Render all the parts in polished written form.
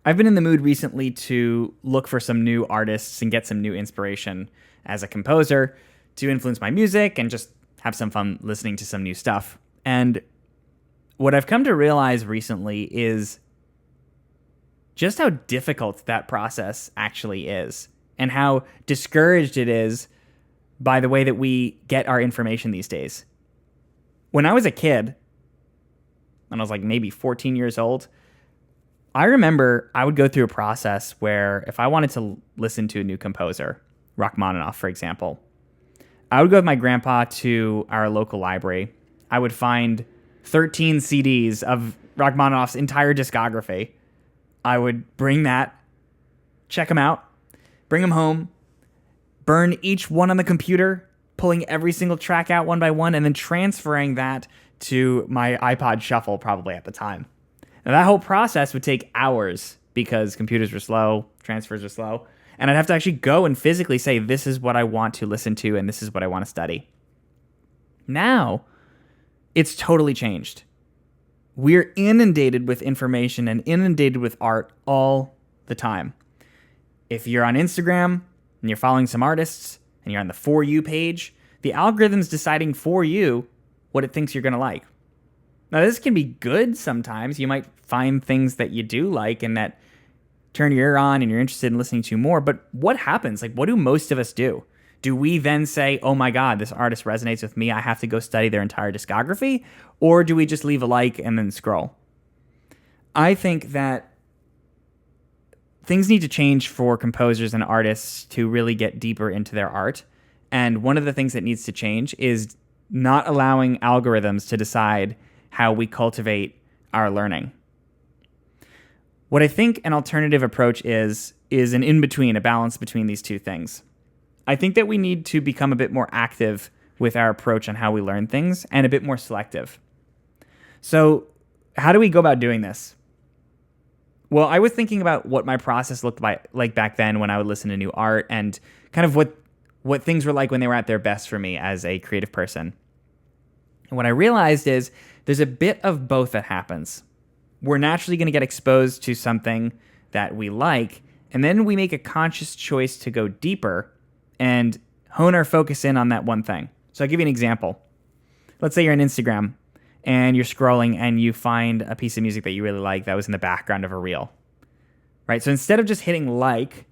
I've been in the mood recently to look for some new artists and get some new inspiration as a composer to influence my music and just have some fun listening to some new stuff. And what I've come to realize recently is just how difficult that process actually is and how discouraged it is by the way that we get our information these days. When I was a kid, when I was like maybe 14 years old, I remember I would go through a process where if I wanted to listen to a new composer, Rachmaninoff, for example, I would go with my grandpa to our local library. I would find 13 CDs of Rachmaninoff's entire discography. I would bring that, check them out, bring them home, burn each one on the computer, pulling every single track out one by one, and then transferring that to my iPod Shuffle probably at the time. Now, that whole process would take hours because computers were slow, transfers were slow, and I'd have to actually go and physically say, this is what I want to listen to and this is what I want to study. Now, it's totally changed. We're inundated with information and inundated with art all the time. If you're on Instagram and you're following some artists and you're on the For You page, the algorithm's deciding for you what it thinks you're going to like. Now, this can be good sometimes. You might find things that you do like and that turn your ear on and you're interested in listening to more. But what happens? Like, what do most of us do? Do we then say, oh my God, this artist resonates with me, I have to go study their entire discography? Or do we just leave a like and then scroll? I think that things need to change for composers and artists to really get deeper into their art. And one of the things that needs to change is not allowing algorithms to decide how we cultivate our learning. What I think an alternative approach is an in-between, a balance between these two things. I think that we need to become a bit more active with our approach on how we learn things and a bit more selective. So how do we go about doing this? Well, I was thinking about what my process looked like back then when I would listen to new art and kind of what things were like when they were at their best for me as a creative person. And what I realized is there's a bit of both that happens. We're naturally going to get exposed to something that we like, and then we make a conscious choice to go deeper and hone our focus in on that one thing. So I'll give you an example. Let's say you're on Instagram and you're scrolling and you find a piece of music that you really like that was in the background of a reel, right? So instead of just hitting like,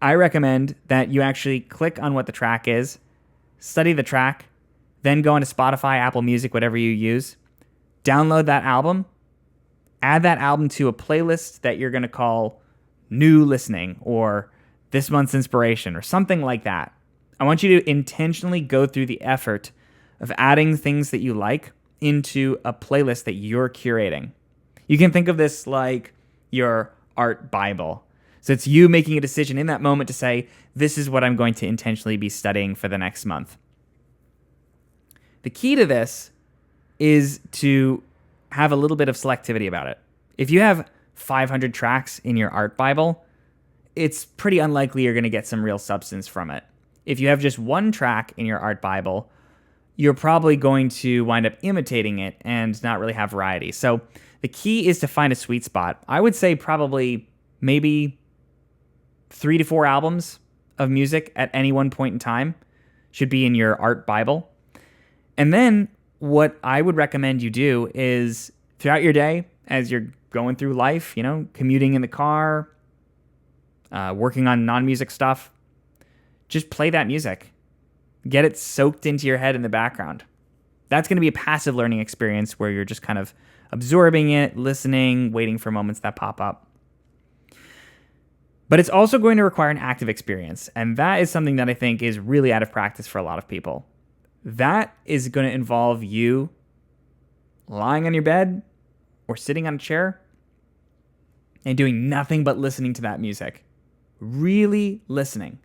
I recommend that you actually click on what the track is, study the track, then go onto Spotify, Apple Music, whatever you use, download that album, add that album to a playlist that you're going to call New Listening or This Month's Inspiration or something like that. I want you to intentionally go through the effort of adding things that you like into a playlist that you're curating. You can think of this like your art Bible. So it's you making a decision in that moment to say, this is what I'm going to intentionally be studying for the next month. The key to this is to have a little bit of selectivity about it. If you have 500 tracks in your art Bible, it's pretty unlikely you're going to get some real substance from it. If you have just one track in your art Bible, you're probably going to wind up imitating it and not really have variety. So the key is to find a sweet spot. I would say probably maybe 3 to 4 albums of music at any one point in time should be in your art Bible. And then what I would recommend you do is throughout your day, as you're going through life, commuting in the car, working on non-music stuff, just play that music. Get it soaked into your head in the background. That's going to be a passive learning experience where you're just kind of absorbing it, listening, waiting for moments that pop up. But it's also going to require an active experience. And that is something that I think is really out of practice for a lot of people. That is going to involve you lying on your bed or sitting on a chair and doing nothing but listening to that music. Really listening.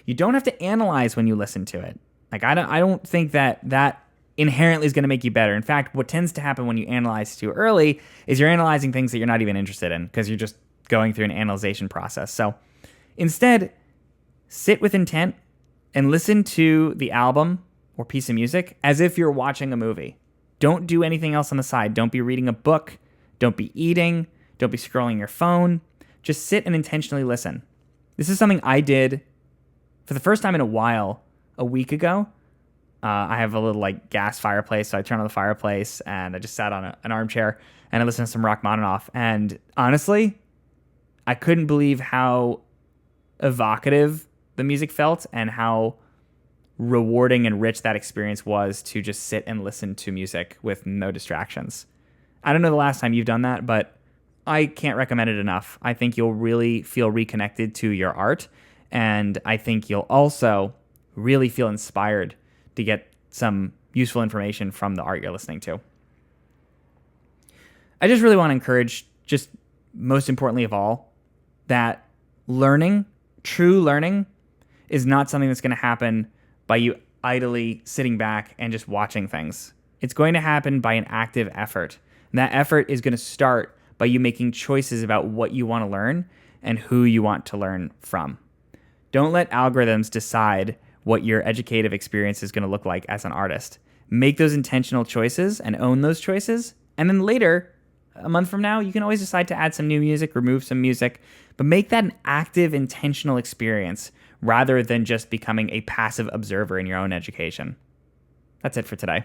You don't have to analyze when you listen to it. Like I don't think that inherently is going to make you better. In fact, what tends to happen when you analyze too early is you're analyzing things that you're not even interested in because you're just going through an analyzation process. So instead, sit with intent and listen to the album or piece of music as if you're watching a movie. Don't do anything else on the side. Don't be reading a book. Don't be eating. Don't be scrolling your phone. just sit and intentionally listen. This is something I did for the first time in a while a week ago. I have a little like gas fireplace, so I turn on the fireplace and I just sat on an armchair and I listened to some Rachmaninoff. And honestly, I couldn't believe how evocative the music felt and how rewarding and rich that experience was to just sit and listen to music with no distractions. I don't know the last time you've done that, but I can't recommend it enough. I think you'll really feel reconnected to your art, and I think you'll also really feel inspired to get some useful information from the art you're listening to. I just really want to encourage, just most importantly of all, that learning, true learning, is not something that's going to happen by you idly sitting back and just watching things. It's going to happen by an active effort. And that effort is going to start by you making choices about what you want to learn and who you want to learn from. Don't let algorithms decide what your educative experience is going to look like as an artist. Make those intentional choices and own those choices. And then later, a month from now, you can always decide to add some new music, remove some music, but make that an active, intentional experience rather than just becoming a passive observer in your own education. That's it for today.